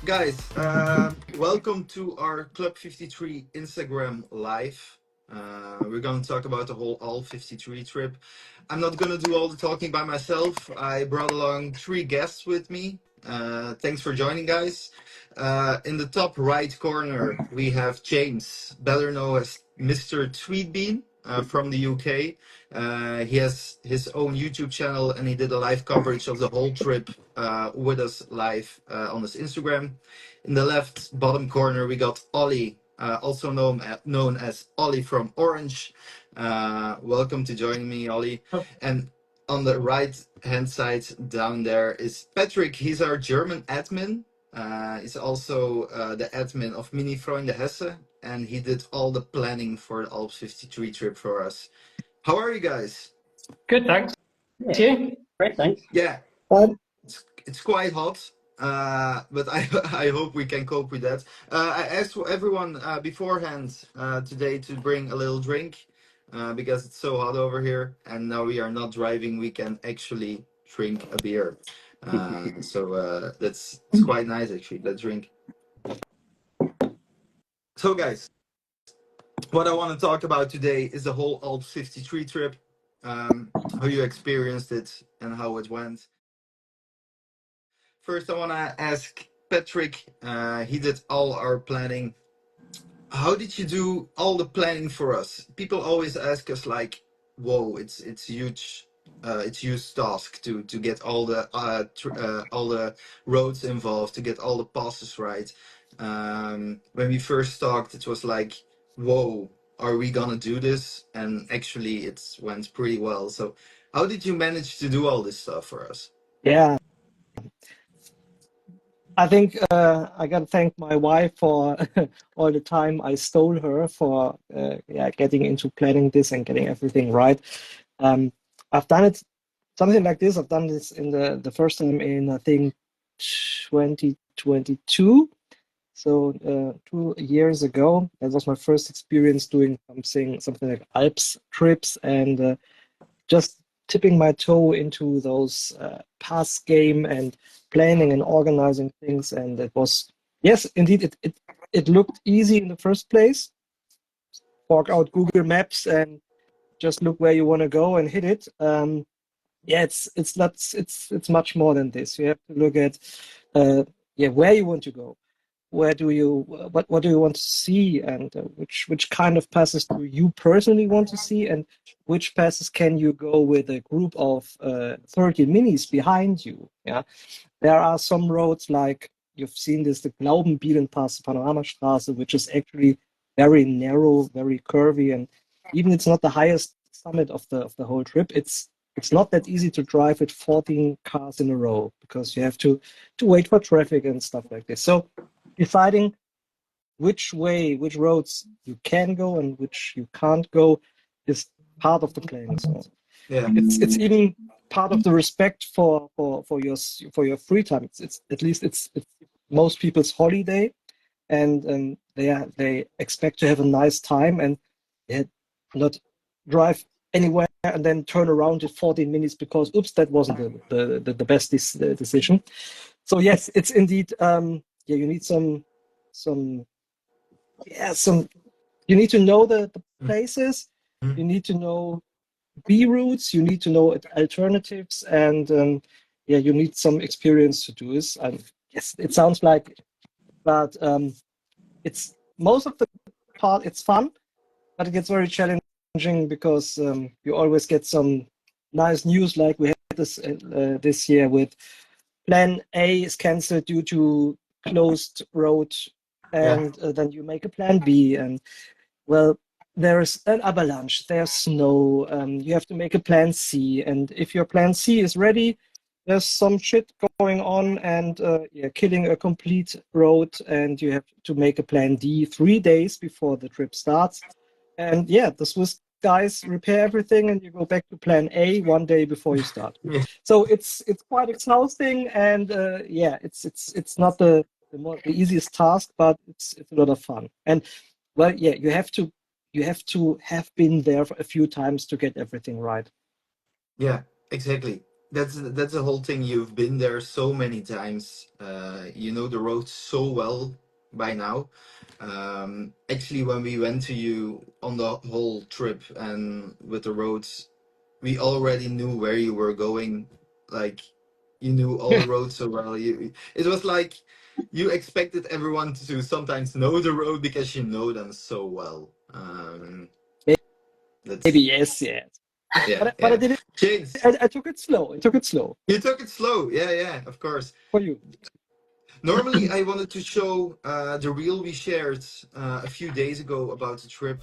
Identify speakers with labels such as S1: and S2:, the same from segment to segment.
S1: Guys, welcome to our Club 53 Instagram live. We're going to talk about the whole Alps 53 trip. I'm not going to do all the talking by myself. I brought along three guests with me. Thanks for joining, guys. In the top right corner, we have James, better known as Mr. Tweetbean from the UK. He has his own YouTube channel and he did a live coverage of the whole trip with us live on his Instagram. In the left bottom corner, we got Ollie, also known as Ollie from Orange. Welcome to joining me, Ollie. And on the right hand side down there is Patrick. He's our German admin. He's also the admin of Mini Freunde Hesse, and he did all the planning for the Alps 53 trip for us. How are you guys?
S2: Good, thanks. You?
S3: Great, thanks.
S1: Yeah, it's quite hot, but I hope we can cope with that. I asked everyone beforehand today to bring a little drink because it's so hot over here, and now we are not driving. We can actually drink a beer, so that's quite nice actually. Let's drink. So, guys, what I want to talk about today is the whole Alps 53 trip, how you experienced it, and how it went. First, I want to ask Patrick. He did all our planning. How did you do all the planning for us? People always ask us like, "Whoa, it's huge, it's huge task to get all the roads involved, to get all the passes right." When we first talked, it was like, "Whoa, are we gonna do this?" And actually, it went pretty well. So, how did you manage to do all this stuff for us?
S3: Yeah, I think I got to thank my wife for all the time I stole her for getting into planning this and getting everything right. Um, I've done it something like this. I've done this in the first time in I think 2022. So 2 years ago, that was my first experience doing something like Alps trips and just tipping my toe into those pass game and planning and organizing things. And it was, yes, indeed, it looked easy in the first place. Fork out Google Maps and just look where you want to go and hit it. Yeah, it's much more than this. You have to look at where you want to go. What do you want to see, and which kind of passes do you personally want to see, and which passes can you go with a group of 30 minis behind you? Yeah, there are some roads like you've seen this, the Club53 Pass, Panoramastraße, which is actually very narrow, very curvy, and even it's not the highest summit of the whole trip. It's not that easy to drive with 14 cars in a row because you have to wait for traffic and stuff like this. So deciding which roads you can go and which you can't go is part of the planning. So
S1: Yeah,
S3: it's even part of the respect for your free time. It's at least it's most people's holiday, and they expect to have a nice time and not drive anywhere and then turn around in 14 minutes because oops, that wasn't the best decision. So yes, it's indeed you need some you need to know the places,
S1: Mhm.
S3: you need to know B routes, you need to know alternatives, and you need some experience to do this. And yes, it sounds like, but it's most of the part. It's fun, but it gets very challenging because you always get some nice news, like we had this year with Plan A is cancelled due to closed road,
S1: Yeah,
S3: and then you make a Plan B, and well, there's an avalanche, there's snow, you have to make a Plan C, and if your Plan C is ready, there's some shit going on and killing a complete road, and you have to make a Plan D 3 days before the trip starts. And yeah, the Swiss guys repair everything, and you go back to Plan A 1 day before you start.
S1: yeah,
S3: So it's quite exhausting, and it's not the easiest task, but it's a lot of fun. And well, yeah, you have to have been there for a few times to get everything right.
S1: yeah, exactly. that's the whole thing. You've been there so many times. You know the road so well by now. Actually, when we went to you on the whole trip and with the roads, we already knew where you were going. Like you knew all the roads so well. It was like you expected everyone to sometimes know the road because you know them so well.
S3: Maybe
S1: That's
S3: yes, yes.
S1: yeah,
S3: But I
S1: yeah.
S3: did it.
S1: James,
S3: I took it slow. I took it slow
S1: you took it slow. Yeah, yeah, of course.
S3: for you.
S1: Normally, I wanted to show the reel we shared a few days ago about the trip.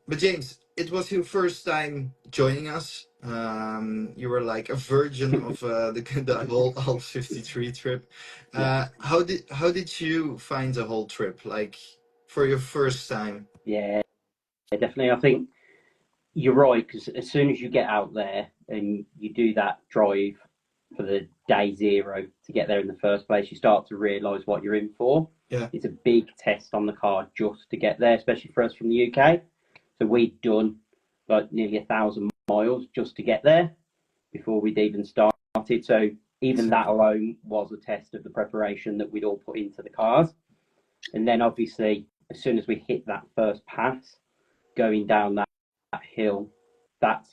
S1: But James, it was your first time joining us. You were like a virgin of the whole Alps 53 trip.
S4: Yeah,
S1: How did you find the whole trip? Like for your first time?
S4: yeah, definitely. I think you're right because as soon as you get out there and you do that drive for the day zero to get there in the first place, you start to realise what you're in for.
S1: Yeah.
S4: It's a big test on the car just to get there, especially for us from the UK. So we'd done like nearly 1,000 miles just to get there before we'd even started. So even that alone was a test of the preparation that we'd all put into the cars. And then obviously, as soon as we hit that first pass, going down that hill, that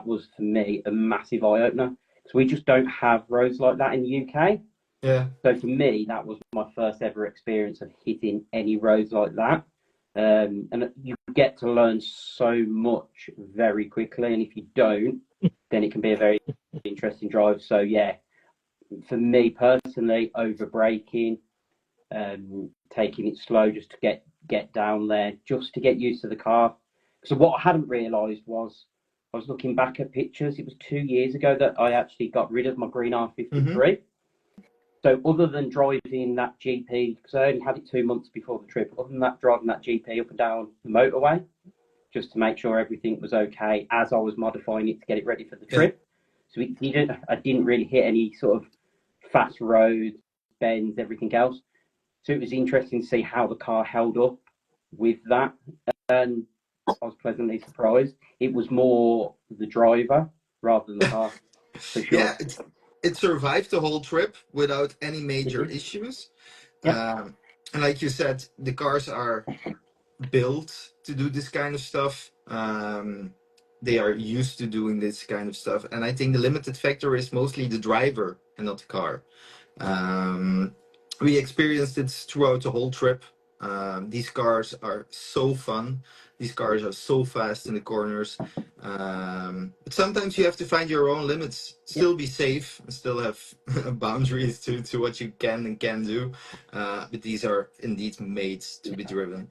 S4: was for me a massive eye opener because we just don't have roads like that in the UK.
S1: Yeah.
S4: So for me, that was my first ever experience of hitting any roads like that. And you get to learn so much very quickly, and if you don't, then it can be a very interesting drive. So yeah, for me personally, over braking, taking it slow just to get down there, just to get used to the car. So what I hadn't realised was I was looking back at pictures. It was 2 years ago that I actually got rid of my green R53.
S1: Mm-hmm.
S4: So other than driving that GP, because I only had it 2 months before the trip, other than that, driving that GP up and down the motorway, just to make sure everything was okay as I was modifying it to get it ready for the trip. So I didn't really hit any sort of fast roads, bends, everything else. So it was interesting to see how the car held up with that. And I was pleasantly surprised. It was more the driver rather than the car, for sure.
S1: Yeah, it survived the whole trip without any major
S4: Mhm.
S1: issues.
S4: Yep.
S1: And like you said, the cars are built to do this kind of stuff. They are used to doing this kind of stuff. And I think the limited factor is mostly the driver and not the car. We experienced it throughout the whole trip. These cars are so fun. These cars are so fast in the corners. But sometimes you have to find your own limits,
S4: Yep.
S1: still be safe, and still have boundaries to what you can and can do. But these are indeed made to be driven.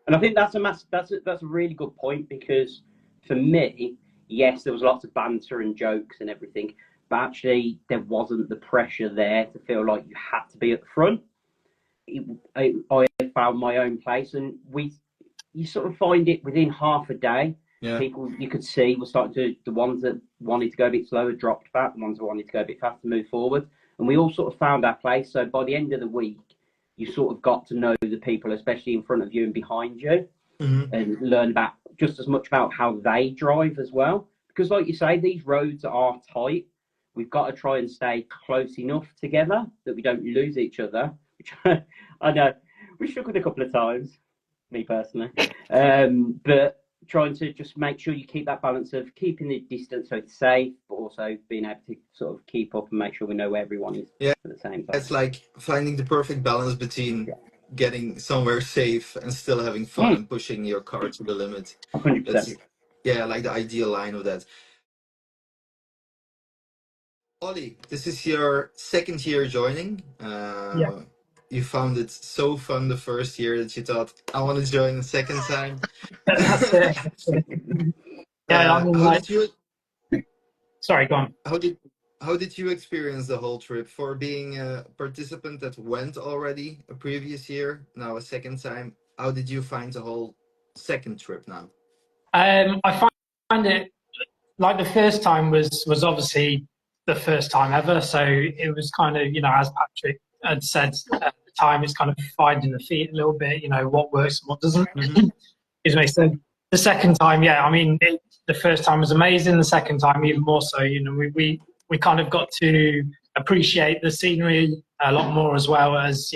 S4: And I think that's a really good point because for me, yes, there was lots of banter and jokes and everything, but actually there wasn't the pressure there to feel like you had to be at the front. I found my own place, and you sort of find it within half a day.
S1: Yeah.
S4: People you could see were starting to, the ones that wanted to go a bit slower dropped back, the ones that wanted to go a bit faster moved forward, and we all sort of found our place. So by the end of the week, you sort of got to know the people, especially in front of you and behind you,
S1: Mm-hmm.
S4: and learn about just as much about how they drive as well. Because, like you say, these roads are tight. We've got to try and stay close enough together that we don't lose each other. Which I know we struggled a couple of times, me personally, but trying to just make sure you keep that balance of keeping the distance so it's safe, but also being able to sort of keep up and make sure we know where everyone is at the same time.
S1: It's like finding the perfect balance between getting somewhere safe and still having fun and pushing your car to the limit.
S4: 100%.
S1: That's like the ideal line of that. Ollie, this is your second year joining.
S2: Yeah,
S1: You found it so fun the first year that you thought, I want to join the second time.
S2: that's it. Yeah, I mean,
S1: How
S2: like,
S1: did you
S2: sorry, go on.
S1: how did how did you experience the whole trip for being a participant that went already a previous year, now a second time? How did you find the whole second trip now?
S2: I find it like the first time was obviously the first time ever, so it was kind of, as Patrick had said at the time, it's kind of finding the feet a little bit, what works and what doesn't.
S1: Hmm.
S2: Excuse me. So the second time, yeah, I mean, the first time was amazing. The second time, even more so. We kind of got to appreciate the scenery a lot more, as well as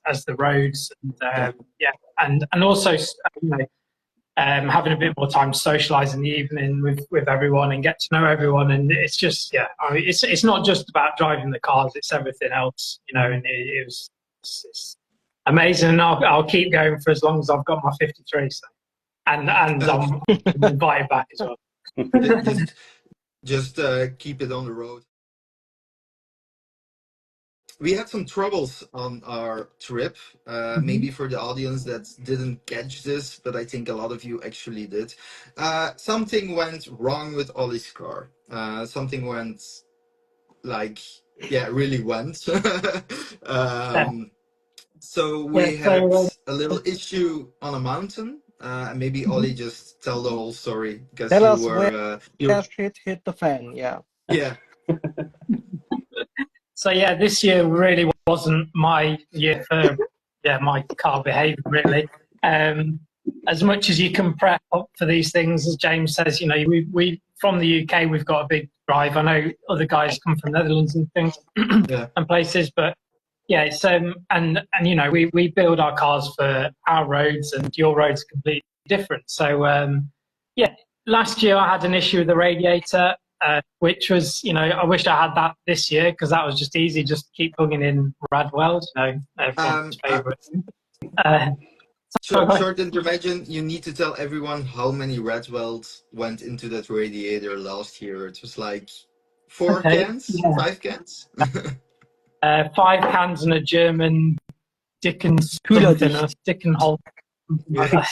S2: as the roads, and
S1: Yeah.
S2: yeah, and also having a bit more time to socialise in the evening with everyone and get to know everyone. And it's just, yeah, I mean, it's not just about driving the cars; it's everything else, and it was it's amazing. And I'll keep going for as long as I've got my 53. So. And
S1: Uh,
S2: I'm invited back as well.
S1: just keep it on the road. We had some troubles on our trip. Maybe for the audience that didn't catch this, but I think a lot of you actually did. Something went wrong with Ollie's car. Something went like, yeah, really went.
S2: Yeah,
S1: So
S2: yeah.
S1: we had
S2: So
S1: a little issue on a mountain. And maybe Ollie just tell the whole story because
S3: Tell
S1: you
S3: us
S1: were you
S3: shit hit the fan. Yeah.
S1: yeah.
S2: so yeah, this year really wasn't my year for my car behaviour really. As much as you can prep up for these things, as James says, we from the UK we've got a big drive. I know other guys come from Netherlands and things
S1: Yeah.
S2: and places, but yeah, it's and we build our cars for our roads, and your roads are completely different. So yeah, last year I had an issue with the radiator, which was, I wish I had that this year, because that was just easy, just keep plugging in Radweld, everyone's
S1: Uh,
S2: favourite. Uh,
S1: short intervention. You need to tell everyone how many Redwelds went into that radiator last year. It was like four
S2: okay,
S1: cans,
S2: yeah,
S1: 5 cans.
S2: 5 cans and a German Dickens something, or
S3: Kühlerdicht.
S2: Dickenhol.
S1: Yeah.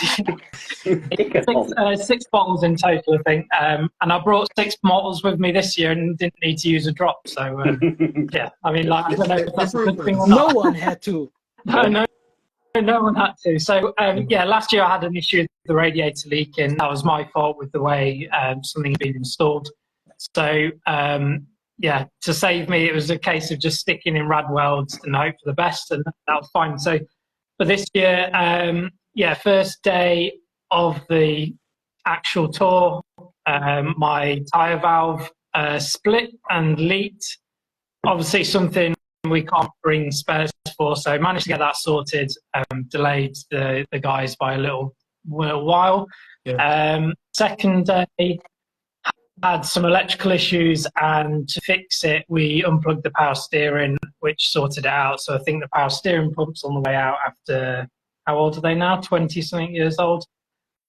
S2: Six bottles in total, I think. And I brought 6 bottles with me this year and didn't need to use a drop. So, yeah, I mean, like, I don't know if that's a good thing or
S3: No
S2: not.
S3: one had to.
S2: No one had to. So, yeah, last year I had an issue with the radiator leaking. That was my fault with the way something had been installed. So, yeah, to save me, it was a case of just sticking in Radwelds and hope for the best, and that was fine. So, for this year, yeah, first day of the actual tour, my tyre valve split and leaked. Obviously, something we can't bring spares for, so managed to get that sorted. Delayed the guys by a little while.
S1: Yeah.
S2: Second day, had some electrical issues, and to fix it, we unplugged the power steering, which sorted it out. So I think the power steering pump's on the way out after, how old are they now? 20 something years old.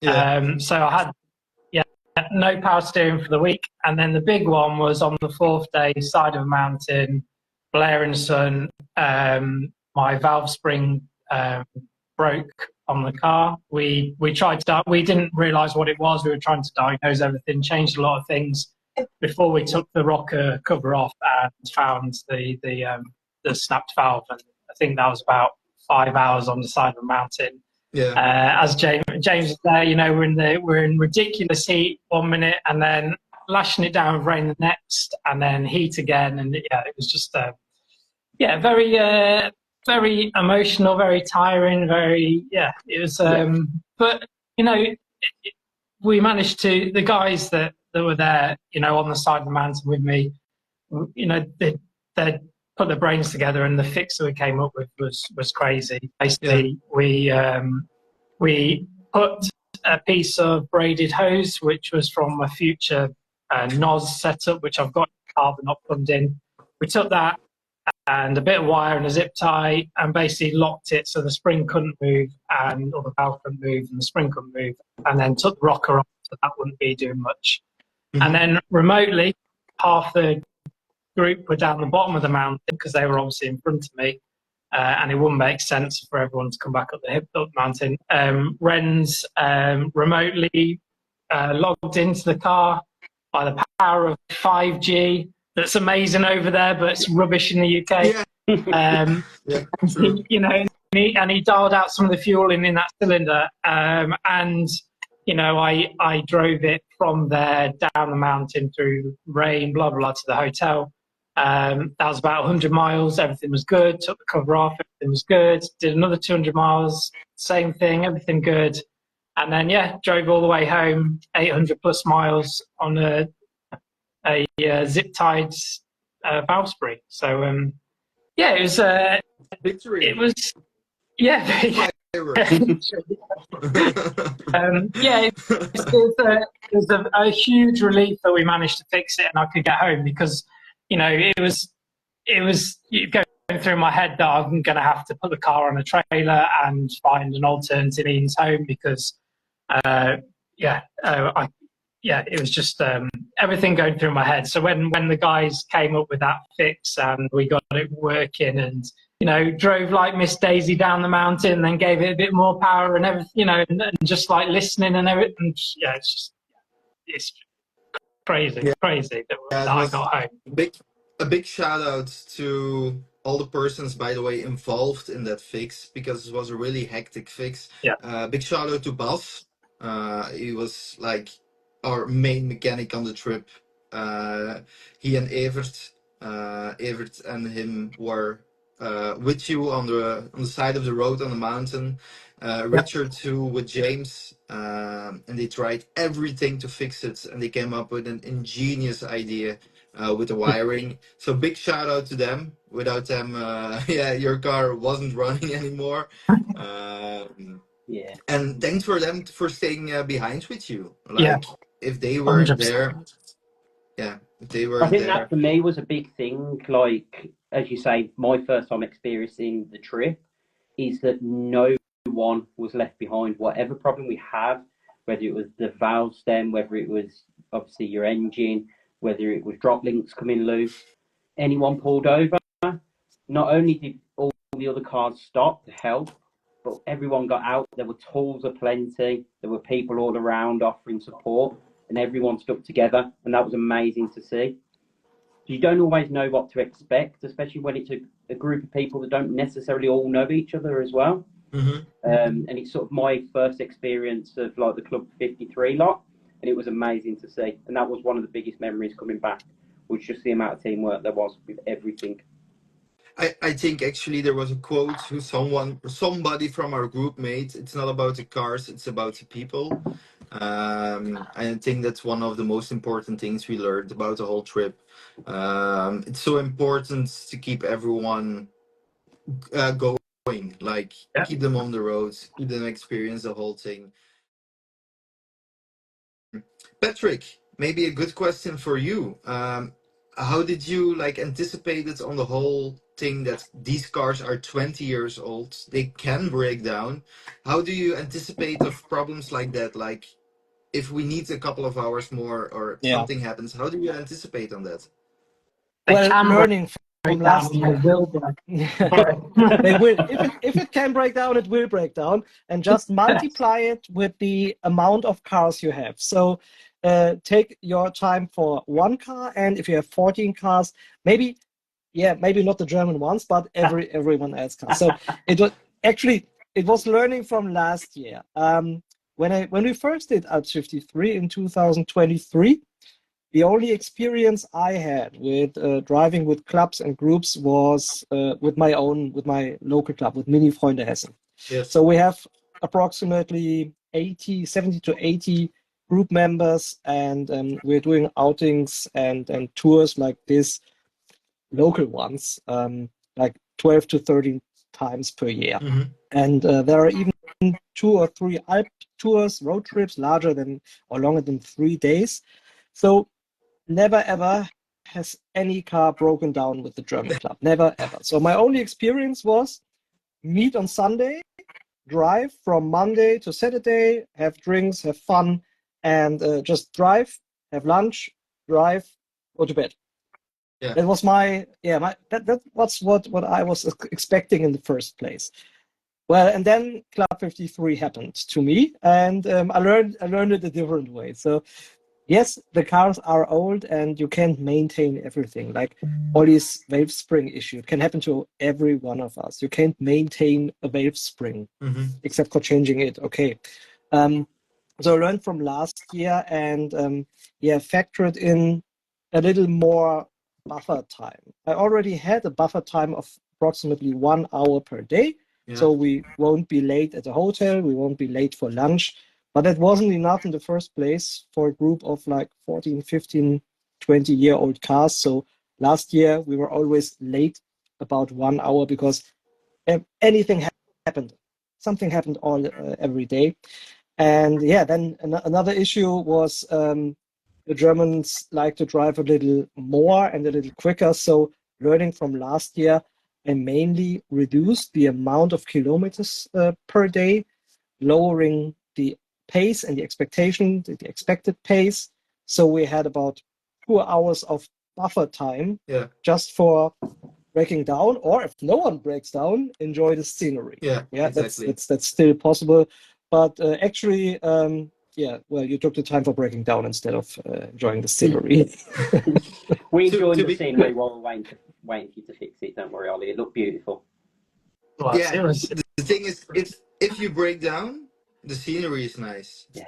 S1: Yeah.
S2: So I had, yeah, no power steering for the week. And then the big one was on the 4th day, side of a mountain, blaring sun. My valve spring broke on the car. We tried to, we didn't realise what it was. We were trying to diagnose everything, changed a lot of things before we took the rocker cover off and found the snapped valve. And I think that was about 5 hours on the side of a mountain.
S1: Yeah.
S2: As James was there, we're in ridiculous heat 1 minute, and then lashing it down with rain the next, and then heat again, and yeah, it was just very emotional, very tiring, it was. But we managed to, the guys that were there, on the side of the mountain with me, they put their brains together, and the fix that we came up with was crazy. Basically, we put a piece of braided hose, which was from a future NOS setup, which I've got carbon not plugged in. We took that and a bit of wire and a zip tie, and basically locked it so the spring couldn't move, or the valve couldn't move and the spring couldn't move, and then took the rocker off so that wouldn't be doing much.
S1: Mhm.
S2: And then remotely, half the group were down the bottom of the mountain because they were obviously in front of me. And it wouldn't make sense for everyone to come back up the mountain. Ren's remotely logged into the car by the power of 5G. That's amazing over there, but it's rubbish in the UK.
S1: Yeah. Yeah, true.
S2: You know, and he dialed out some of the fuel in that cylinder. And you know, I drove it from there down the mountain through rain, blah blah, to the hotel. That was about 100 miles. Everything was good. Took the cover off. Everything was good. Did another 200 miles. Same thing. Everything good. And then drove all the way home. 800 plus miles on a zip tied Valsbury. So it was
S1: Victory.
S2: it was yeah. It was a huge relief that we managed to fix it and I could get home, because you know it was going through my head that I'm going to have to put the car on a trailer and find an alternative means home, because it was just everything going through my head. So when the guys came up with that fix and we got it working, and you know, drove like Miss Daisy down the mountain, then gave it a bit more power and everything, you know, and just like listening and everything. And, it's crazy that I got home.
S1: A big shout out to all the persons, by the way, involved in that fix, because it was a really hectic fix. Big shout out to Bas. He was like our main mechanic on the trip. He and Evert and him were with you on the side of the road on the mountain. Richard too with James, and they tried everything to fix it, and they came up with an ingenious idea with the wiring. So big shout out to them. Without them, your car wasn't running anymore. And thanks for them for staying behind with you. Like if they weren't
S2: 100%.
S1: there, if they weren't
S4: I think
S1: there.
S4: that for me was a big thing. Like, as you say, my first time experiencing the trip is that no one was left behind. Whatever problem we had, whether it was the valve stem, whether it was obviously your engine, whether it was drop links coming loose, anyone pulled over. Not only did all the other cars stop to help, but everyone got out. There were tools aplenty. There were people all around offering support, and everyone stuck together, and that was amazing to see. You don't always know what to expect, especially when it's a group of people that don't necessarily all know each other as well.
S1: Mm-hmm.
S4: And it's sort of my first experience of like the Club 53 lot, and it was amazing to see. And that was one of the biggest memories coming back, was just the amount of teamwork there was with everything.
S1: I think actually there was a quote who somebody from our group made. It's not about the cars, it's about the people. I think that's one of the most important things we learned about the whole trip. It's so important to keep everyone going, like keep them on the roads, keep them experience the whole thing. Patrick, maybe a good question for you. How did you like anticipate it on the whole thing that these cars are 20 years old? They can break down. How do you anticipate of problems like that? Like if we need a couple of hours more or something happens, how do you anticipate on that?
S3: Well, learning from last year. They will. If it can break down, it will break down, and just multiply it with the amount of cars you have. So take your time for one car, and if you have 14 cars, maybe not the German ones, but everyone else can. So it was learning from last year. When we first did Alps 53 in 2023, the only experience I had with driving with clubs and groups was with my local club, with Mini Freunde Hessen.
S1: Yes.
S3: So we have approximately 70 to 80 group members, and we're doing outings and tours like this, local ones, like 12 to 13 times per year.
S1: Mm-hmm.
S3: And there are even 2 or 3 Alp tours, road trips, longer than 3 days. So never ever has any car broken down with the German club. Never ever. So my only experience was meet on Sunday, drive from Monday to Saturday, have drinks, have fun, and just drive, have lunch, drive, go to bed.
S1: Yeah.
S3: That was my that was what I was expecting in the first place. Well, and then Club 53 happened to me, and I learned it a different way. So yes, the cars are old, and you can't maintain everything. Like Ollie's valve spring issue, it can happen to every one of us. You can't maintain a valve spring except for changing it. Okay. So I learned from last year, and factored in a little more buffer time. I already had a buffer time of approximately 1 hour per day.
S1: Yeah.
S3: So we won't be late at the hotel, we won't be late for lunch. But that wasn't enough in the first place for a group of like 14, 15, 20-year-old cars. So last year we were always late about 1 hour because anything happened. Something happened every day. And then another issue was the Germans like to drive a little more and a little quicker. So learning from last year, I mainly reduced the amount of kilometers per day, lowering the pace and the expected pace. So we had about 2 hours of buffer time just for breaking down, or if no one breaks down, enjoy the scenery.
S1: Exactly.
S3: That's still possible. But actually, you took the time for breaking down instead of enjoying the scenery.
S4: We enjoyed the scenery while we're waiting for you to fix it. Don't worry, Ollie. It looked beautiful.
S2: Well,
S1: yeah, the thing is, if you break down, the scenery is nice.
S4: Yeah.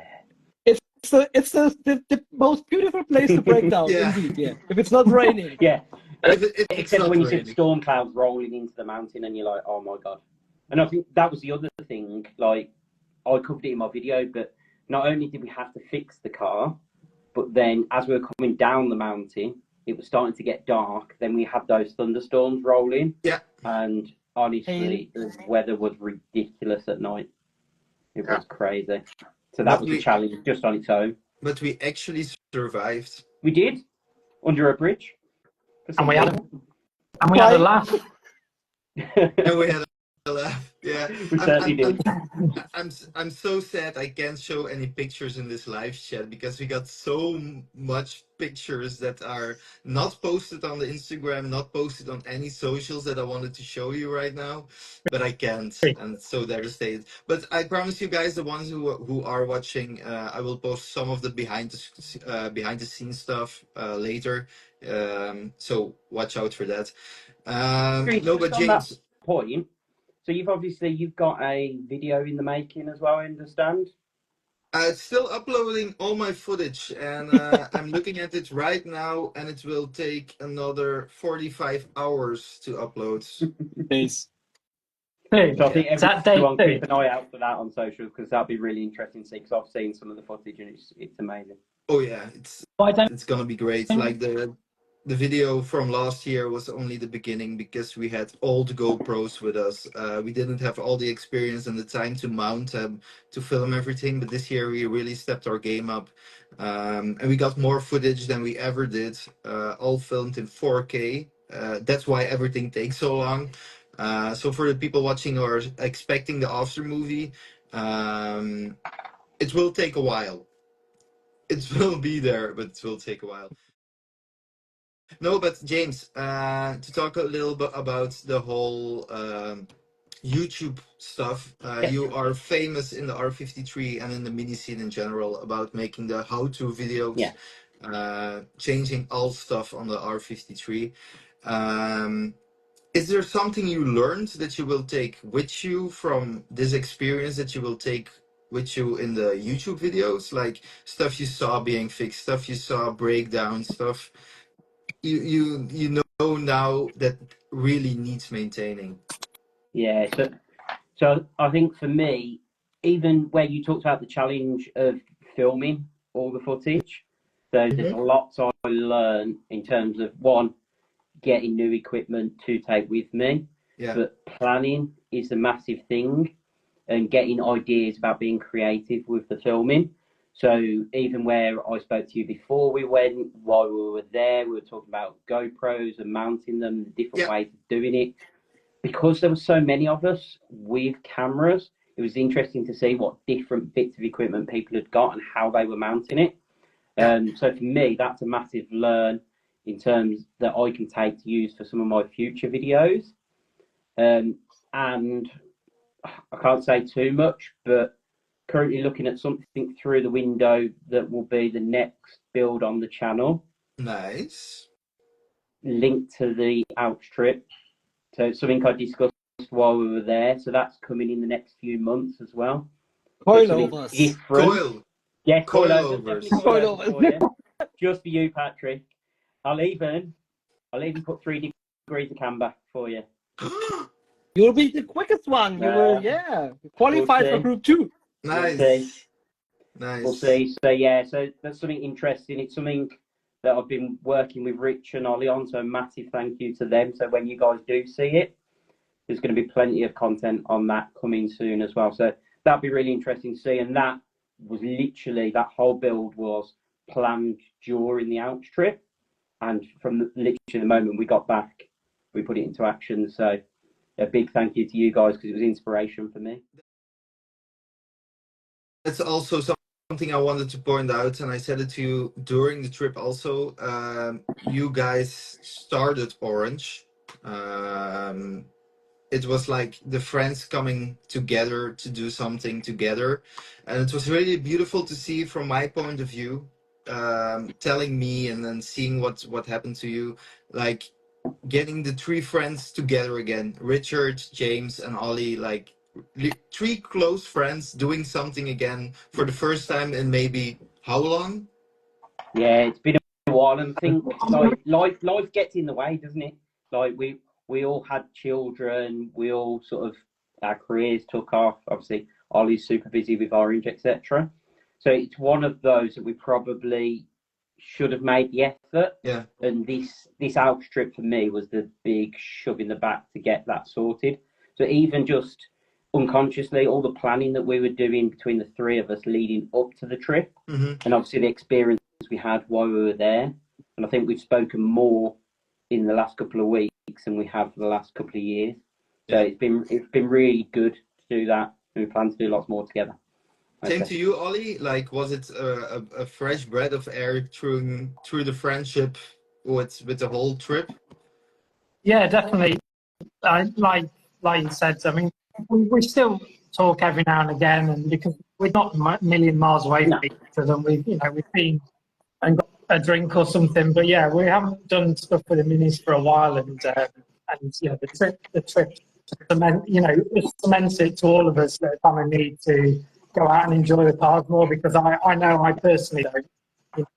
S3: It's the most beautiful place to break down, indeed. Yeah, if it's not raining.
S4: Yeah.
S1: Except
S4: when you see the storm clouds rolling into the mountain, and you're like, oh my god. And I think that was the other thing. Like, I covered it in my video, but not only did we have to fix the car, but then as we were coming down the mountain, it was starting to get dark. Then we had those thunderstorms rolling.
S1: Yeah.
S4: And honestly, the weather was ridiculous at night. It was crazy. So that was a challenge just on its own.
S1: But we actually survived.
S4: We did, under a bridge.
S2: And we had a laugh.
S1: And we had a laugh. Yeah.
S4: We certainly did.
S1: I'm so sad I can't show any pictures in this live chat because we got so much pictures that are not posted on the Instagram, not posted on any socials that I wanted to show you right now, but I can't, and so devastated. But I promise you guys, the ones who are watching, I will post some of the behind the scenes stuff later. So watch out for that. No, but James.
S4: That point. So you've got a video in the making as well, I understand?
S1: Still uploading all my footage, and I'm looking at it right now, and it will take another 45 hours to upload.
S3: Days.
S4: So I think everyone keep an eye out for that on social, because that'll be really interesting to see, because I've seen some of the footage and it's amazing.
S1: Oh yeah, it's gonna be great. Like the video from last year was only the beginning because we had old GoPros with us. We didn't have all the experience and the time to mount them to film everything, but this year we really stepped our game up. And we got more footage than we ever did, all filmed in 4K. That's why everything takes so long. So for the people watching or expecting the after movie, it will take a while. It will be there, but it will take a while. No, but James, to talk a little bit about the whole YouTube stuff, you are famous in the R53 and in the mini scene in general about making the how-to videos, changing all stuff on the R53. Is there something you learned that you will take with you from this experience that you will take with you in the YouTube videos, like stuff you saw being fixed, stuff you saw breakdown, stuff you know now that really needs maintaining?
S4: Yeah, so I think for me, even where you talked about the challenge of filming all the footage, so there's lots I learn in terms of, one, getting new equipment to take with me, but planning is a massive thing, and getting ideas about being creative with the filming. So even where I spoke to you before we went, while we were there, we were talking about GoPros and mounting them, different ways of doing it. Because there were so many of us with cameras, it was interesting to see what different bits of equipment people had got and how they were mounting it. So for me, that's a massive learn in terms that I can take to use for some of my future videos. And I can't say too much, but currently looking at something through the window that will be the next build on the channel.
S1: Nice.
S4: Linked to the Alps trip. So something I discussed while we were there. So that's coming in the next few months as well.
S3: Coilovers.
S4: Different.
S1: Coil.
S4: Yes,
S1: Coilovers.
S4: definitely coilovers for you. Just for you, Patrick. I'll even put 3 degrees of camber for you.
S3: You'll be the quickest one. You will, qualified for Group 2.
S1: Nice.
S4: We'll see.
S1: Nice.
S4: We'll see. So yeah, so that's something interesting. It's something that I've been working with Rich and Ollie on. So massive thank you to them. So when you guys do see it, there's going to be plenty of content on that coming soon as well. So that'd be really interesting to see. And that was literally, that whole build was planned during the Alps trip. And from literally the moment we got back, we put it into action. So a big thank you to you guys because it was inspiration for me.
S1: That's also something I wanted to point out, and I said it to you during the trip also. You guys started Orange. It was like the friends coming together to do something together, and it was really beautiful to see from my point of view, telling me and then seeing what happened to you, like getting the 3 friends together again, Richard, James, and Ollie, like 3 close friends doing something again for the first time in maybe how long?
S4: Yeah, it's been a while, and I think like life gets in the way, doesn't it? Like we all had children, we all sort of, our careers took off. Obviously, Ollie's super busy with Orange, etc. So it's one of those that we probably should have made the effort.
S1: Yeah.
S4: And this Alps trip for me was the big shove in the back to get that sorted. So even just unconsciously, all the planning that we were doing between the 3 of us leading up to the trip, and obviously the experience we had while we were there. And I think we've spoken more in the last couple of weeks than we have for the last couple of years. So it's been really good to do that, and we plan to do lots more together.
S1: Same to you, Ollie. Like, was it a fresh breath of air through the friendship with the whole trip?
S2: Yeah, definitely. Like you said, I mean, we still talk every now and again, and because we're not a million miles away from each other, and we've been and got a drink or something. But yeah, we haven't done stuff with the minis for a while, and the trip it cements it to all of us that kind of need to go out and enjoy the cars more, because I know I personally don't.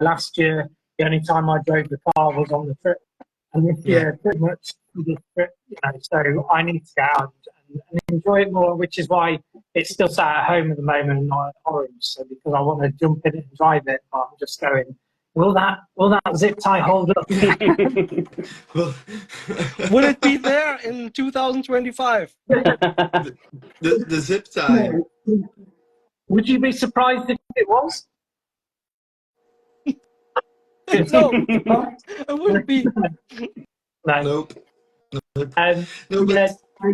S2: Last year, the only time I drove the car was on the trip, and this year pretty much this trip, so I need to get out and enjoy it more, which is why it's still sat at home at the moment and not at Orange. So because I want to jump in and drive it, but I'm just going, will that zip tie hold up?
S1: Well,
S3: Will it be there in 2025?
S1: the zip tie.
S2: Would you be surprised if it was?
S3: No, it wouldn't be.
S2: No.
S1: Nope.
S2: No, but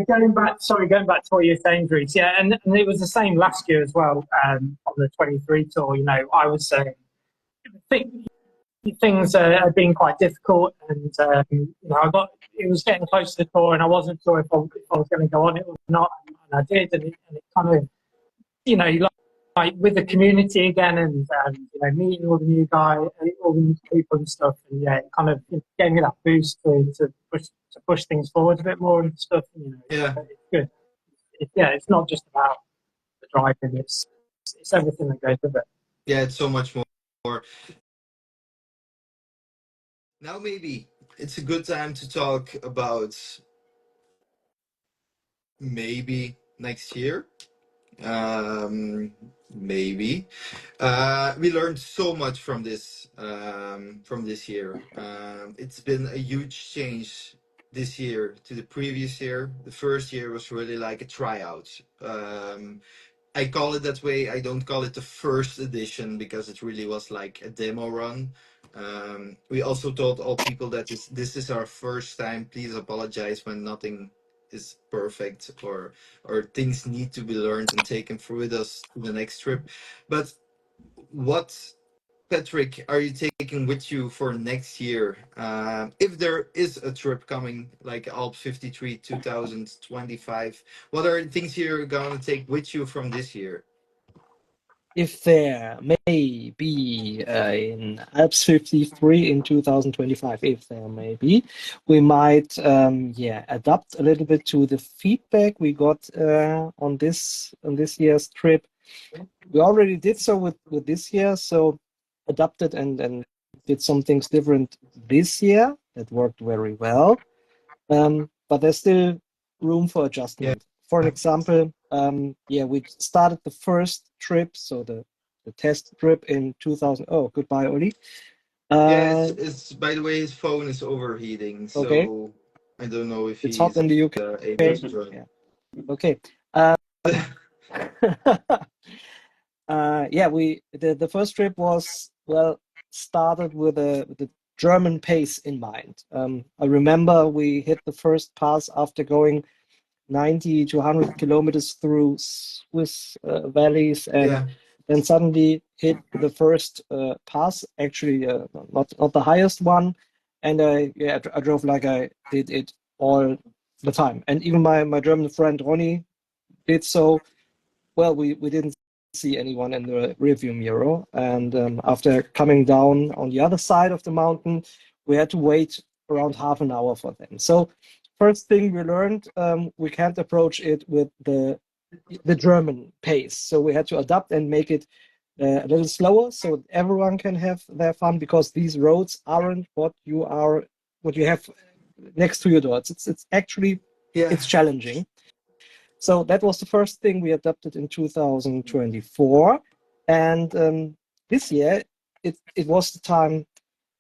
S2: going back to what you're saying, Dries, and it was the same last year as well, on the 23 tour. I was saying things are being quite difficult, and it was getting close to the tour, and I wasn't sure if I was going to go on it or not, and I did, and it kind of, like with the community again, and meeting all the new guys, all the new people and stuff, and it kind of gave me that boost to push things forward a bit more and stuff. It's good. It's not just about the driving; it's everything that goes with it.
S1: Yeah, it's so much more. Now maybe it's a good time to talk about maybe next year. Maybe we learned so much from this year. It's been a huge change this year to the previous year. The first year was really like a tryout. I call it that way. I don't call it the first edition because it really was like a demo run. We also told all people that this is our first time. Please apologize when nothing is perfect or things need to be learned and taken with us to the next trip. But what Patrick, are you taking with you for next year? If there is a trip coming, like Alps 53 2025, what are things you're gonna take with you from this year?
S3: If there may be an Alps 53 in 2025, if there may be, we might adapt a little bit to the feedback we got on this year's trip. We already did so with this year, so adapted and did some things different this year that worked very well. But there's still room for adjustment. For an example, we started the first trip, so the test trip in 2000. Oh, goodbye, Oli.
S1: It's by the way, his phone is overheating, so
S3: Okay.
S1: I don't know if
S3: It's hot in the UK.
S1: able to join.
S3: Yeah. Okay. The first trip was started with the German pace in mind. I remember we hit the first pass after going 90 to 100 kilometers through Swiss valleys, and then suddenly hit the first pass. Actually, not the highest one, and I drove like I did it all the time. And even my German friend Ronnie did so. Well, we didn't see anyone in the rearview mirror, and after coming down on the other side of the mountain, we had to wait around half an hour for them. So first thing we learned, we can't approach it with the German pace. So we had to adapt and make it a little slower so everyone can have their fun, because these roads aren't what you have next to your door. It's actually it's challenging. So that was the first thing we adapted in 2024. And this year, it was the time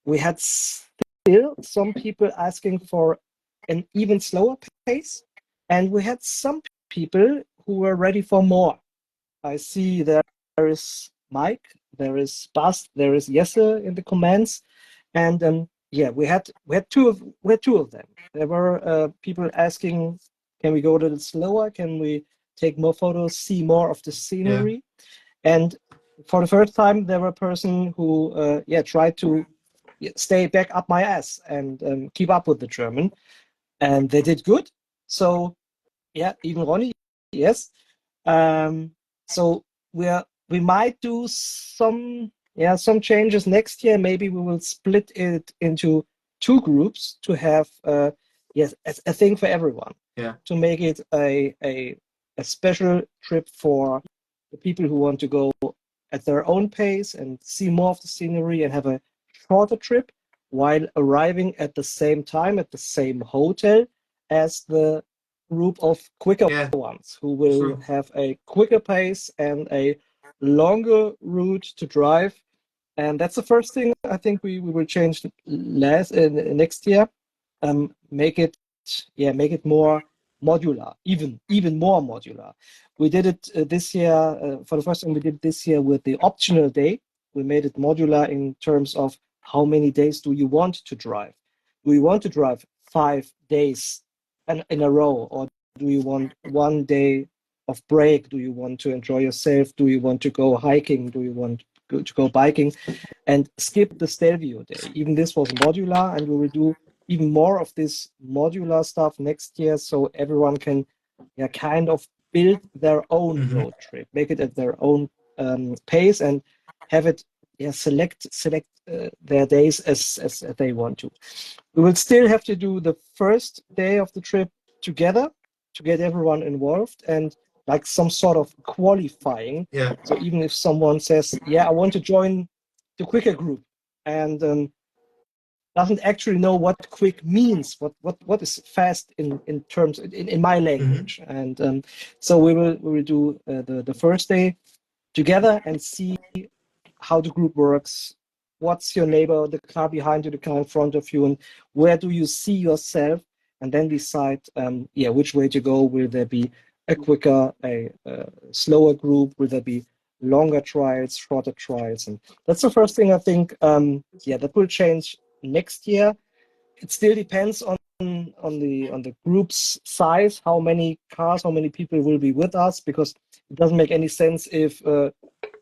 S3: we had still some people asking for an even slower pace. And we had some people who were ready for more. I see there is Mike, there is Bast, there is Jesse in the comments. And we had two of them. There were people asking, can we go a little slower? Can we take more photos, see more of the scenery? And for the first time, there were a person who tried to stay back up my ass and keep up with the German, and they did good. So even Ronnie, yes. So we might do some changes next year. Maybe we will split it into two groups to have a thing for everyone. To make it a special trip for the people who want to go at their own pace and see more of the scenery and have a shorter trip while arriving at the same time at the same hotel as the group of quicker ones who will have a quicker pace and a longer route to drive. And that's the first thing I think we will change next year. Make it more modular, even more modular. We did it this year for the first time. We did this year with the optional day. We made it modular in terms of how many days do you want to drive? Do you want to drive 5 days in a row, or do you want 1 day of break? Do you want to enjoy yourself? Do you want to go hiking? Do you want to go biking? And skip the Stelvio day. Even this was modular, and we will do even more of this modular stuff next year, so everyone can kind of build their own road trip, make it at their own pace, and have it select their days as they want to. We will still have to do the first day of the trip together to get everyone involved, and like some sort of qualifying. So even if someone says, I want to join the quicker group, and doesn't actually know what quick means, what is fast in terms in my language. And so we will do the first day together and see how the group works. What's your neighbor, the car behind you, the car in front of you, and where do you see yourself? And then decide which way to go. Will there be a quicker, a slower group? Will there be longer trials, shorter trials? And that's the first thing I think that will change next year. It still depends on the group's size, how many cars, how many people will be with us, because it doesn't make any sense if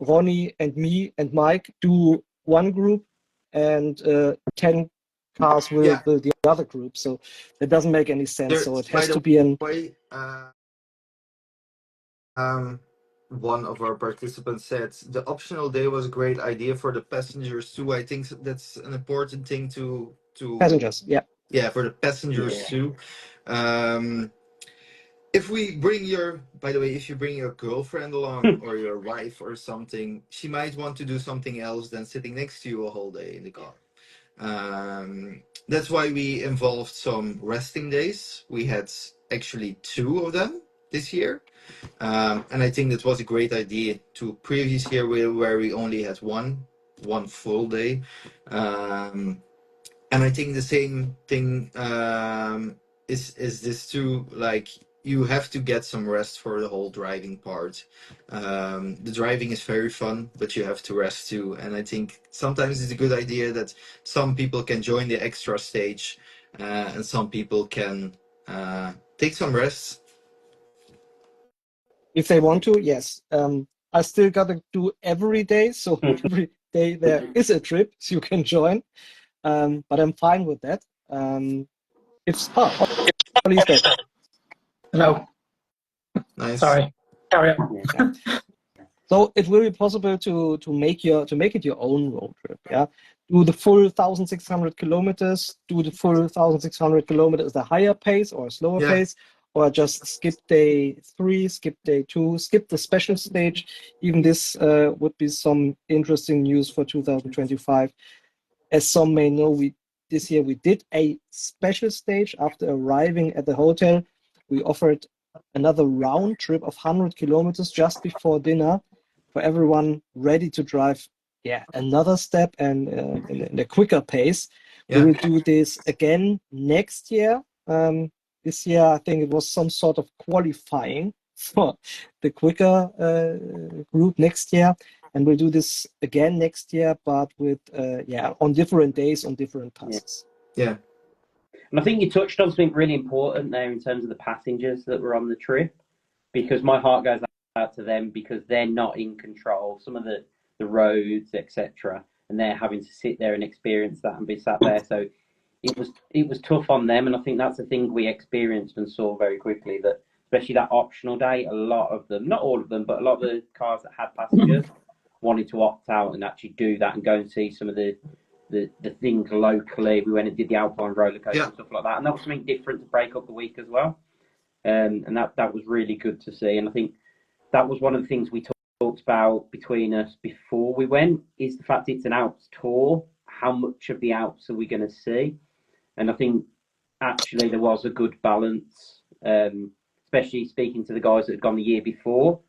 S3: Ronnie and me and Mike do one group and 10 cars
S1: Yeah.
S3: with the other group. So that doesn't make any sense. So it
S1: By
S3: has
S1: the
S3: to be an
S1: way, one of our participants said the optional day was a great idea for the passengers too. I think that's an important thing to
S3: passengers. Yeah.
S1: yeah, for the passengers too. If we bring your, by the way, if you bring your girlfriend along or your wife or something, she might want to do something else than sitting next to you a whole day in the car. That's why we involved some resting days. We had actually two of them this year. And I think that was a great idea to previous year where we only had one full day. And I think the same thing is this too. Like you have to get some rest for the whole driving part. The driving is very fun, but you have to rest too. And I think sometimes it's a good idea that some people can join the extra stage, and some people can take some rest.
S3: If they want to, yes. I still gotta do every day, so every day there is a trip, so you can join. But I'm fine with that. It's Ollie's back.
S2: No,
S1: Nice.
S2: sorry. Carry on.
S3: Yeah. So it will be possible to make it your own road trip. Yeah, do the full 1,600 kilometers. Do the full 1,600 kilometers the higher pace or slower
S1: Yeah.
S3: pace, or just skip day 3, skip day 2, skip the special stage. Even this would be some interesting news for 2025. As some may know, this year we did a special stage after arriving at the hotel. We offered another round trip of 100 kilometers just before dinner for everyone ready to drive. Yeah, another step and in a quicker pace.
S1: Yeah.
S3: We will do this again next year. This year, I think it was some sort of qualifying for the quicker group next year. And we'll do this again next year, but with on different days on different passes.
S1: Yeah.
S4: And I think you touched on something really important there in terms of the passengers that were on the trip, because my heart goes out to them because they're not in control. Some of the roads, etc., and they're having to sit there and experience that and be sat there. So it was tough on them, and I think that's the thing we experienced and saw very quickly, that especially that optional day, a lot of them, not all of them, but a lot of the cars that had passengers wanted to opt out and actually do that and go and see some of the things locally. We went and did the Alpine roller coaster and stuff like that, and that was something different to break up the week as well. And that was really good to see. And I think that was one of the things we talked about between us before we went, is the fact it's an Alps tour. How much of the Alps are we going to see? And I think actually there was a good balance, especially speaking to the guys that had gone the year before.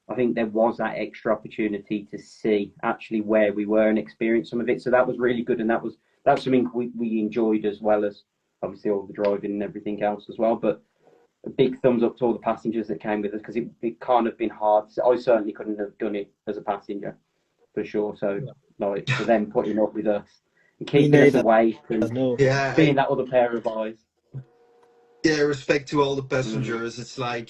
S4: I think there was that extra opportunity to see actually where we were and experience some of it. So that was really good, and that's something we enjoyed, as well as obviously all the driving and everything else as well. But a big thumbs up to all the passengers that came with us, because it can't have been hard. I certainly couldn't have done it as a passenger, for sure. So like for them putting up with us and keeping us awake and being that other pair of eyes.
S1: Yeah, respect to all the passengers. It's like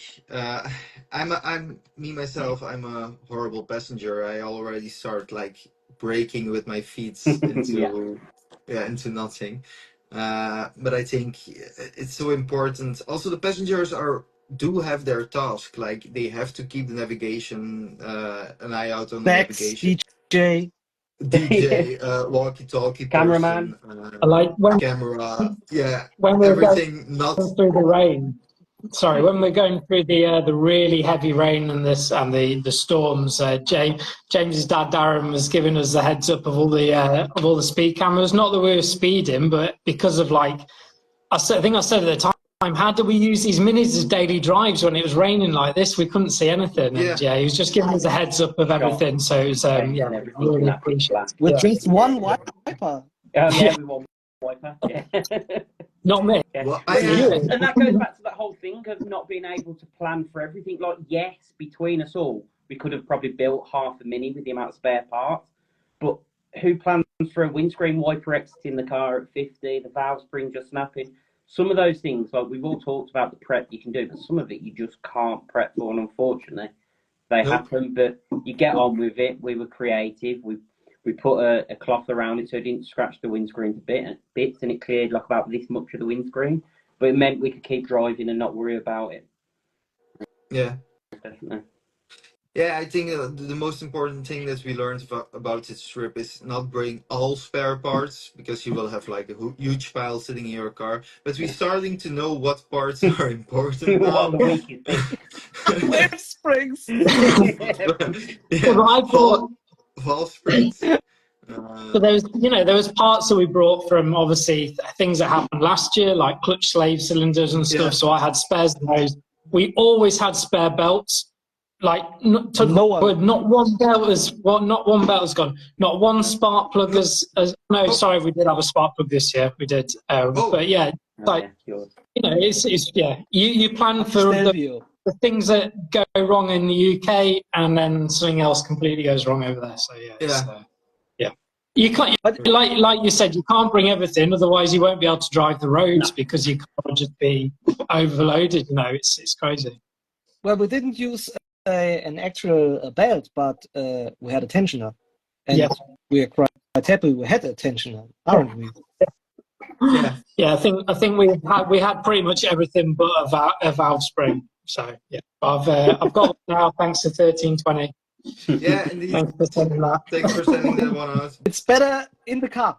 S1: I'm me myself. I'm a horrible passenger. I already start like breaking with my feet into into nothing. But I think it's so important. Also, the passengers do have their task. Like they have to keep the navigation an eye out on the navigation. DJ, walkie-talkie
S4: Cameraman.
S1: person,
S2: Like when
S1: camera,
S2: when we're
S1: everything not
S2: through the rain. Sorry, when we're going through the really heavy rain and the storms, James's dad Darren was giving us the heads up of all the speed cameras. Not that we were speeding, but because of I think I said at the time, how do we use these minis as daily drives when it was raining like this? We couldn't see anything, and he was just giving us a heads up of everything. So it was really appreciated.
S3: With just one wiper.
S4: With one wiper.
S2: Not me.
S1: Well,
S4: and that goes back to that whole thing of not being able to plan for everything. Like, yes, between us all, we could have probably built half a Mini with the amount of spare parts, but who plans for a windscreen wiper exiting the car at 50, the valve spring just snapping? Some of those things, like we've all talked about the prep you can do, but some of it you just can't prep for, and unfortunately, they happen. But you get on with it. We were creative. We We put a cloth around it so it didn't scratch the windscreen to bits, and it cleared like about this much of the windscreen. But it meant we could keep driving and not worry about it.
S1: Yeah.
S4: Definitely.
S1: Yeah, I think the most important thing that we learned about this trip is not bring all spare parts, because you will have like a huge pile sitting in your car. But we're starting to know what parts are important
S4: What
S1: now.
S4: the weakest thing?
S3: Wave springs.
S1: Yeah,
S2: Well, I bought,
S1: valve springs.
S2: but there was parts that we brought from obviously things that happened last year, like clutch slave cylinders and stuff.
S1: Yeah.
S2: So I had spares of those. We always had spare belts. Like not one belt has gone. Not one spark plug no, sorry, we did have a spark plug this year. We did, but yeah, like it's yeah. You plan for the things that go wrong in the UK, and then something else completely goes wrong over there. So yeah. You can't, like you said, you can't bring everything, otherwise you won't be able to drive the roads because your car will just be overloaded. It's crazy.
S3: Well, we didn't use an actual belt, but we had a tensioner, and we are quite happy we had a tensioner, aren't we?
S2: Yeah. I think we had pretty much everything but a valve spring. So yeah, I've got it now thanks to 1320.
S1: Yeah, indeed.
S2: Thanks for sending that.
S1: Thanks for sending that one out.
S3: It's better in the car.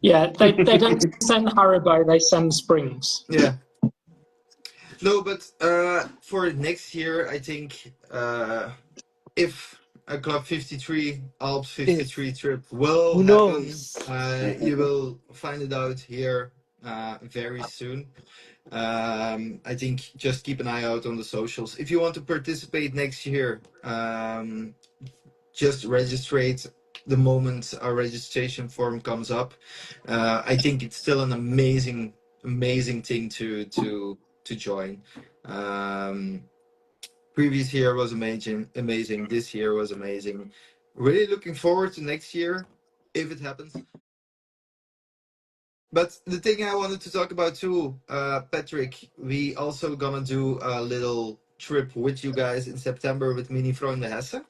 S2: Yeah, they don't send Haribo, they send springs.
S1: Yeah. No, but for next year, I think if a Club 53 Alps 53 trip will happen, you will find it out here very soon. I think just keep an eye out on the socials. If you want to participate next year, just registrate the moment our registration form comes up. I think it's still an amazing thing to join. Previous year was amazing. This year was amazing. Really looking forward to next year if it happens. But the thing I wanted to talk about too, Patrick, we also gonna do a little trip with you guys in September with Mini Freunde Hesse.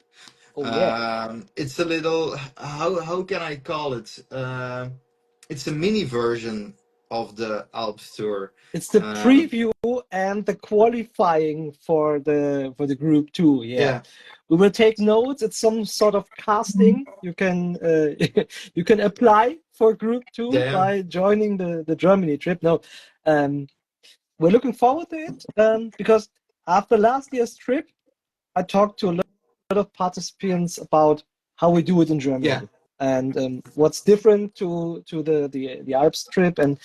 S1: It's a little, how can I call it? It's a mini version of the Alps tour.
S3: It's the preview and the qualifying for the group 2. Yeah. We will take notes. It's some sort of casting. You can you can apply for group 2 by joining the Germany trip. No, we're looking forward to it because after last year's trip, I talked to a lot of participants about how we do it in Germany and what's different to the Alps trip and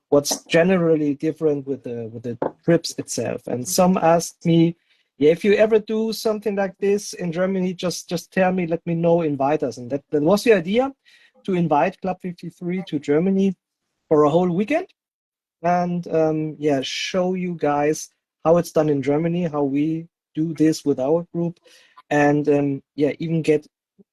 S3: what's generally different with the trips itself. And some asked me, if you ever do something like this in Germany, just tell me, let me know, invite us. And that was the idea, to invite Club 53 to Germany for a whole weekend and show you guys how it's done in Germany, how we do this with our group, and even get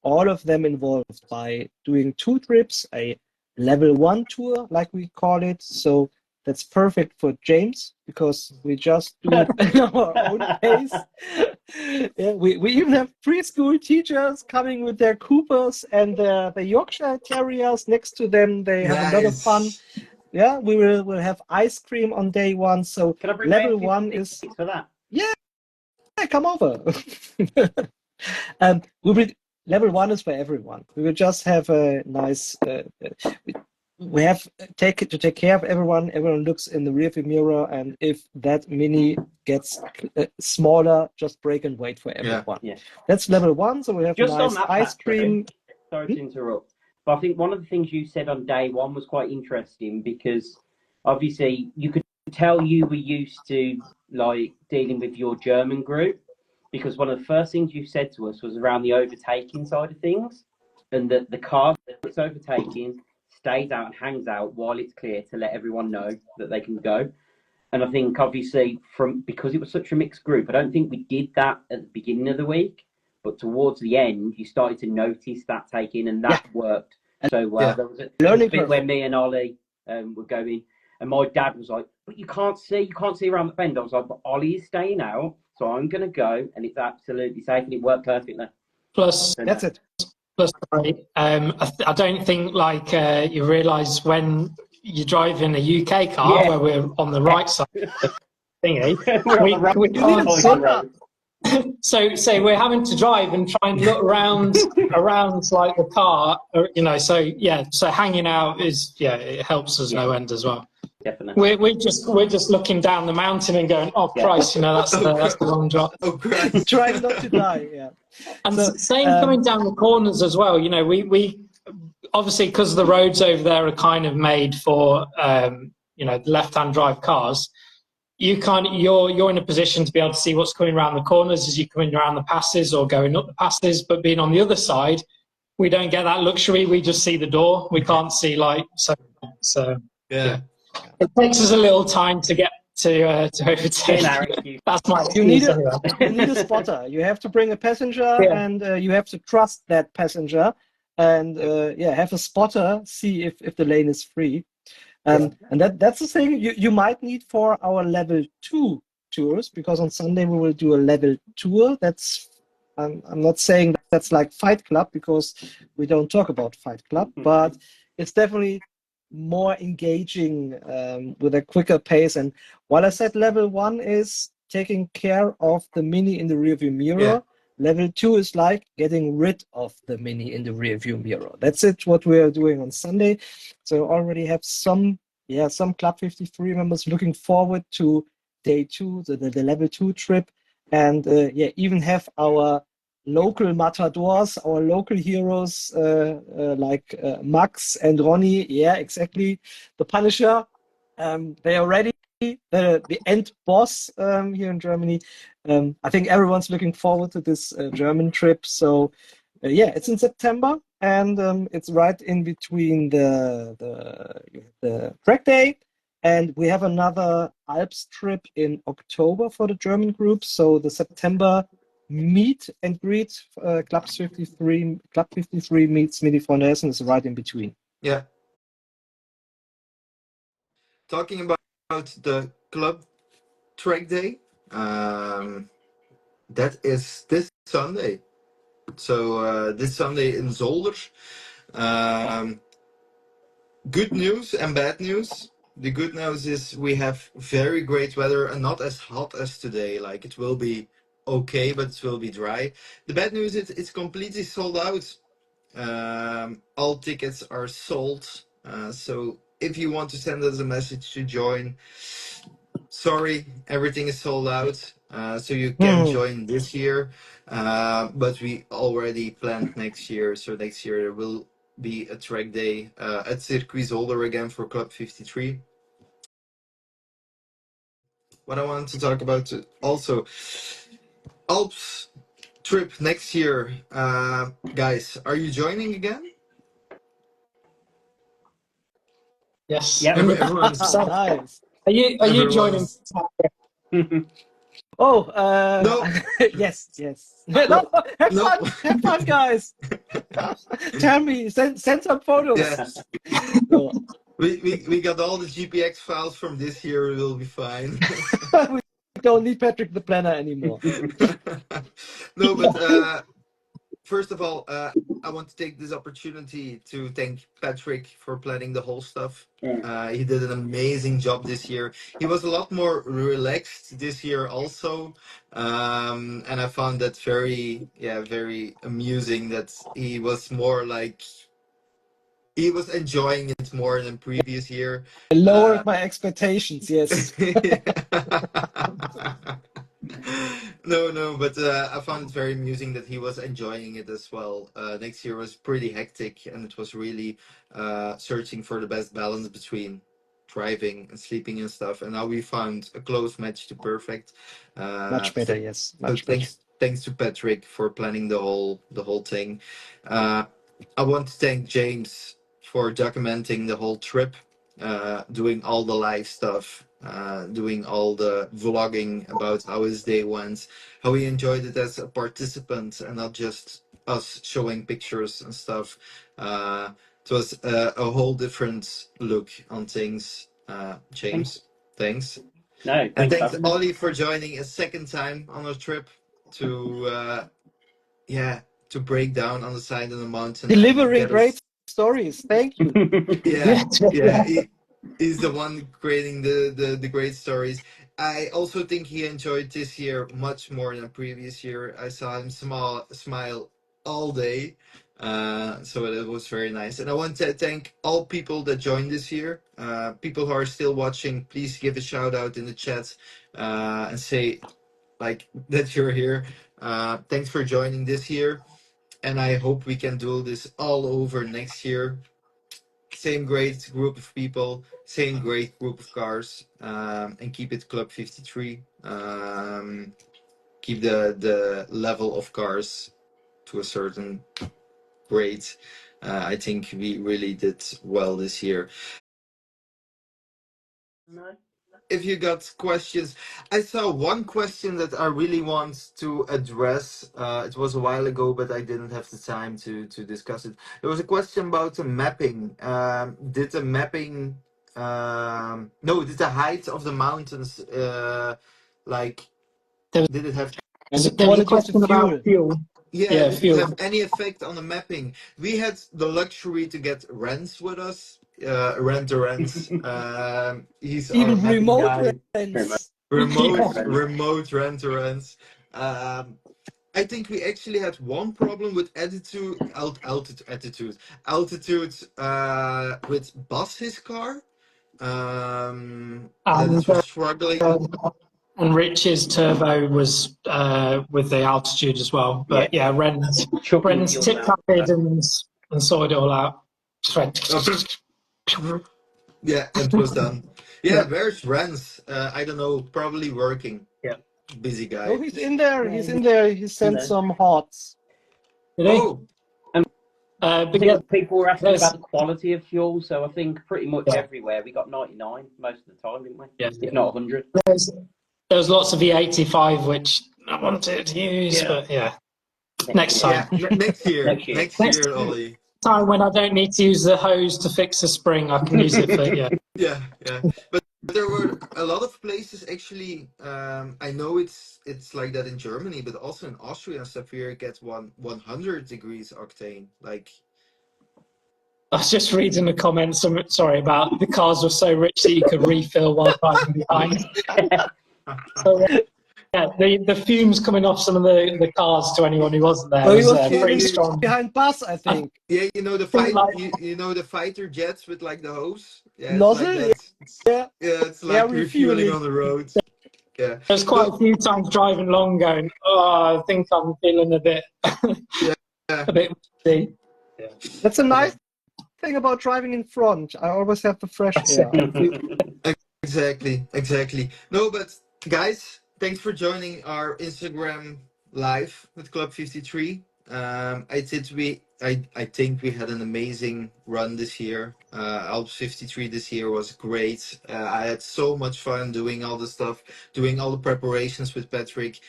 S3: all of them involved by doing 2 trips, a level 1 tour, like we call it. So that's perfect for James because we just do it at our own pace. We even have preschool teachers coming with their Coopers and the Yorkshire Terriers next to them. They have a lot of fun. Yeah, we'll have ice cream on day 1. So level 1 is
S4: for that.
S3: Yeah, come over. Level 1 is for everyone. We will just have a nice. We have to take care of everyone. Everyone looks in the rearview mirror, and if that mini gets smaller, just break and wait for everyone. Yeah. That's level 1. So we have just nice ice cream.
S4: Sorry to interrupt, but I think one of the things you said on day 1 was quite interesting because obviously you could tell you were used to like dealing with your German group. Because one of the first things you said to us was around the overtaking side of things, and that the car that's overtaking stays out and hangs out while it's clear to let everyone know that they can go. And I think obviously because it was such a mixed group, I don't think we did that at the beginning of the week, but towards the end you started to notice that taking, and that worked so well. There was a bit where me and Ollie were going, and my dad was like, "But you can't see around the bend." I was like, "But Ollie is staying out. So I'm going to go, and it's absolutely safe, and it worked perfectly."
S2: Plus,
S3: that's it.
S2: plus three. I don't think like you realise when you drive in a UK car
S4: Yeah.
S2: where we're on the right side thingy,
S4: We're on the right
S2: we
S3: You need a
S2: can't.
S4: side of the
S3: Honda.
S4: road.
S2: So we're having to drive and try and look around like the car, you know. So yeah, so hanging out is it helps us no end as well.
S4: Definitely.
S2: We're just looking down the mountain and going, oh Christ, you know, that's the wrong drop.
S1: Oh Christ.
S3: Trying not to die. Yeah.
S2: And
S3: So,
S2: same coming down the corners as well. You know, we obviously, because the roads over there are kind of made for you know, left-hand drive cars. You're in a position to be able to see what's coming around the corners as you're coming around the passes or going up the passes. But being on the other side, we don't get that luxury. We just see the door. We can't see so.
S1: Yeah.
S2: It takes us a little time to get to overtake. That's my
S3: you need
S2: excuse
S3: a spotter. You have to bring a passenger, and you have to trust that passenger, and have a spotter. See if the lane is free. And that's the thing you might need for our level 2 tours, because on Sunday we will do a level tour. That's I'm not saying that's like Fight Club, because we don't talk about Fight Club, but it's definitely more engaging with a quicker pace. And while I said level 1 is taking care of the Mini in the rearview mirror, level 2 is like getting rid of the Mini in the rearview mirror. That's what we are doing on Sunday. So already have some Club 53 members looking forward to day 2, the level 2 trip, and even have our local matadors, our local heroes like Max and Ronnie. Yeah, exactly. The Punisher. They are ready. The end boss here in Germany. I think everyone's looking forward to this German trip. So it's in September, and it's right in between the track day, and we have another Alps trip in October for the German group. So the September meet and greet Club 53 meets Mini von Essen is right in between.
S1: Yeah. Talking about the club track day, that is this Sunday. So this Sunday in Zolder. Good news and bad news. The good news is we have very great weather and not as hot as today. Like, it will be okay, but it will be dry. The bad news is it's completely sold out. All tickets are sold. So if you want to send us a message to join, sorry, everything is sold out. So you can join this year, but we already planned next year. So next year there will be a track day at Circuit Zolder again for Club 53. What I want to talk about also, Alps trip next year. Guys, are you joining again?
S2: Yes.
S4: Yeah.
S1: Everyone's
S3: Nice.
S2: Are you joining?
S3: Oh,
S1: no.
S3: yes. No, have fun, guys. Tell me, send some photos.
S1: Yes.
S3: No.
S1: We got all the GPX files from this year. We'll be fine.
S3: We don't need Patrick the planner anymore.
S1: No, but first of all, I want to take this opportunity to thank Patrick for planning the whole stuff. He did an amazing job this year. He was a lot more relaxed this year also, and I found that very amusing. That he was more like he was enjoying it more than previous year.
S3: I lowered my expectations. Yes.
S1: No, but I found it very amusing that he was enjoying it as well. Next year was pretty hectic, and it was really searching for the best balance between driving and sleeping and stuff. And now we found a close match to perfect.
S3: Much better, yes.
S1: So
S3: Much better.
S1: thanks to Patrick for planning the whole thing. I want to thank James for documenting the whole trip, doing all the live stuff, doing all the vlogging about how his day went, how he enjoyed it as a participant and not just us showing pictures and stuff. It was a whole different look on things. James, thanks.
S4: No,
S1: And thanks,
S4: Simon.
S1: Ollie, for joining a second time on our trip to to break down on the side of the mountain.
S3: Delivering
S1: And
S3: great stories. Thank you.
S1: Yeah. He's the one creating the great stories. I also think he enjoyed this year much more than previous year. I saw him smile all day. So it was very nice. And I want to thank all people that joined this year. People who are still watching, please give a shout out in the chat and say like that you're here. Thanks for joining this year. And I hope we can do this all over next year. Same great group of people, same great group of cars, and keep it Club 53. Keep the level of cars to a certain grade. I think we really did well this year. If you got questions, I saw one question that I really want to address. It was a while ago, but I didn't have the time to discuss it. There was a question about the mapping. Did the mapping, no, did the height of the mountains, like,
S2: There
S1: did it have,
S3: And the
S2: there was a
S3: quality of the
S2: question about
S3: fuel.
S2: fuel.
S1: yeah,
S2: Yeah,
S1: did it
S2: fuel.
S1: have any effect on the mapping? We had the luxury to get Rens with us. Rent. He's our
S3: Even
S1: mapping
S3: remote
S1: guy.
S3: rents.
S1: Remote rent. I think we actually had one problem with altitude with Bas his car. That
S2: And
S1: it was struggling.
S2: and Rich's turbo was with the altitude as well. But yeah, Ren's tip tapped and sorted it all out. Just went.
S1: Yeah, and it was done. Yeah, where's Rens? I don't know. Probably working.
S2: Yeah.
S1: Busy guy.
S3: Oh, he's in there. He's in there. He sent some hearts.
S2: Did he?
S1: Oh,
S2: But yeah,
S4: People were asking
S2: there's-
S4: about the quality of fuel, so I think pretty much
S2: Yeah.
S4: everywhere we got 99 most of the time, didn't we?
S2: Yeah.
S4: If not 100.
S2: there was lots of E85 which I wanted to use, but yeah, next time.
S1: yeah. Next year. Next year, Ollie.
S2: Time when I don't need to use the hose to fix a spring, I can use it for
S1: Yeah. But there were a lot of places actually. I know it's like that in Germany, but also in Austria and stuff. Here it gets 100 degrees octane. Like,
S2: I was just reading the comments. Sorry about the cars were so rich that you could refill while driving behind. So, yeah, the fumes coming off some of the cars to anyone who wasn't there was pretty strong.
S3: Behind Bas, I think.
S1: Yeah, you know the fight. You know the fighter jets with like the hose. Yeah,
S3: Nozzle.
S1: Like
S3: yeah,
S1: it's like refueling on the road. Yeah,
S2: there's quite a few times driving along going, oh, I think I'm feeling a bit, a bit. Yeah.
S3: That's a nice thing about driving in front. I always have the fresh air.
S1: Exactly. No, but guys, thanks for joining our Instagram live with Club 53. I think we had an amazing run this year. Alps 53 this year was great. I had so much fun doing all the stuff, doing all the preparations with Patrick,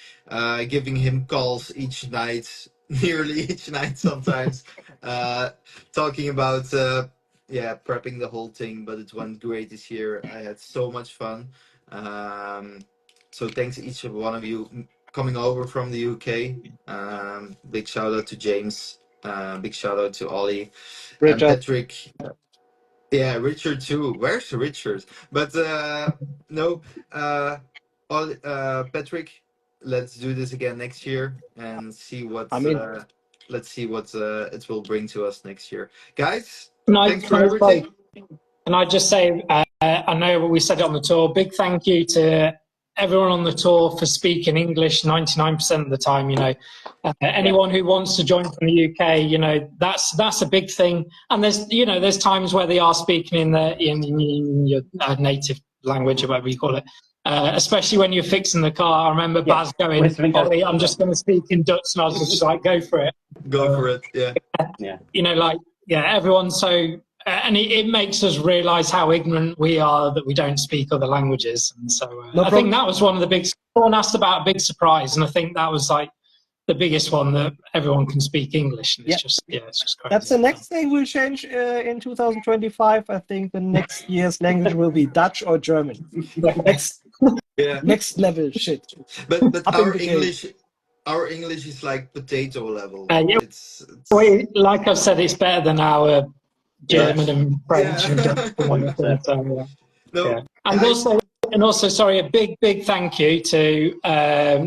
S1: giving him calls each night, nearly each night sometimes, talking about prepping the whole thing. But it went great this year. I had so much fun. So thanks to each one of you coming over from the UK. Big shout out to James. Big shout out to Ollie and Patrick. Yeah, Richard too. Where's Richard? But no, Ollie, Patrick. Let's do this again next year and see what. Let's see what it will bring to us next year, guys. Thanks for everything.
S2: And I just say, I know we said it on the tour. Big thank you to everyone on the tour for speaking English 99% of the time. You know, anyone who wants to join from the UK, you know, that's a big thing. And there's times where they are speaking in your native language or whatever you call it. Especially when you're fixing the car. I remember Baz going, Ollie, I'm just going to speak in Dutch, and I was just like, go for it.
S1: Go for it. Yeah.
S2: You know, like everyone's so. And it makes us realise how ignorant we are that we don't speak other languages. And so I think that was one of the big. Someone asked about a big surprise, and I think that was like the biggest one, that everyone can speak English. And it's just crazy.
S3: That's the next thing we'll change in 2025. I think the next year's language will be Dutch or German. Next level shit.
S1: But our English. our English is like potato level.
S2: Yeah,
S1: It's
S2: like I've said, it's better than our German
S1: Dutch.
S2: and French and Dutch and
S1: Yeah.
S2: everything. So,
S1: No,
S2: yeah.
S1: guys.
S2: And also, sorry, a big thank you to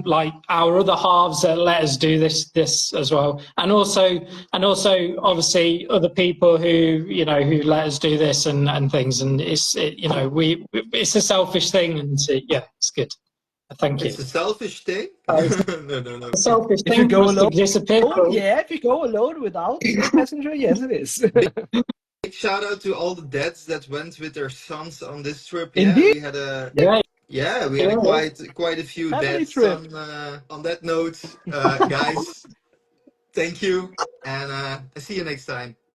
S2: like our other halves that let us do this as well, and also obviously other people who who let us do this and things, and it's a selfish thing, and yeah, it's good. Thank you.
S1: It's a selfish thing.
S2: It's
S1: No, no, no.
S2: a selfish
S3: If you
S2: thing
S3: go
S2: for us to
S3: alone,
S2: disappear.
S3: yeah, if you go alone without a passenger, yes, it is.
S1: Big shout out to all the dads that went with their sons on this trip. Yeah,
S3: Indeed,
S1: we had a
S2: Yeah, yeah.
S1: quite a few
S3: family
S1: dad
S3: trip.
S1: son. On that note, guys, thank you, and I see you next time.